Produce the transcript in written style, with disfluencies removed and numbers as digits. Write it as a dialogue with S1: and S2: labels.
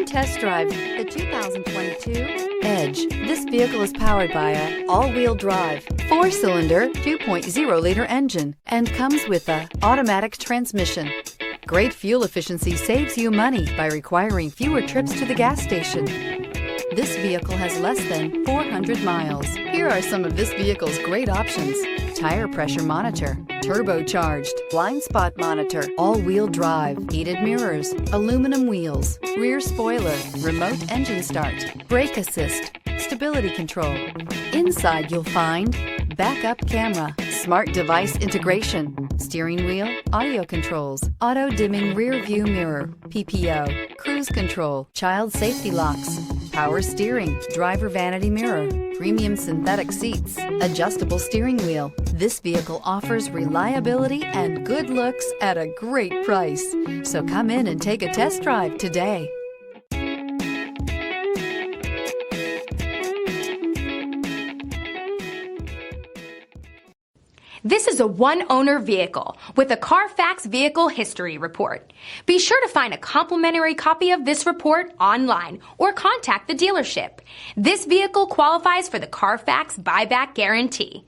S1: Come test drive the 2022 Edge. This vehicle is powered by a all-wheel drive, 4-cylinder, 2.0-liter engine and comes with a automatic transmission. Great fuel efficiency saves you money by requiring fewer trips to the gas station. This vehicle has less than 400 miles. Here are some of this vehicle's great options: tire pressure monitor, turbocharged, blind spot monitor, all-wheel drive, heated mirrors, aluminum wheels, rear spoiler, remote engine start, brake assist, stability control. Inside you'll find backup camera, smart device integration, steering wheel audio controls, auto dimming rear view mirror, PPO, cruise control, child safety locks, power steering, driver vanity mirror, premium synthetic seats, adjustable steering wheel. This vehicle offers reliability and good looks at a great price. So come in and take a test drive today.
S2: This is a one-owner vehicle with a Carfax Vehicle History Report. Be sure to find a complimentary copy of this report online or contact the dealership. This vehicle qualifies for the Carfax Buyback Guarantee.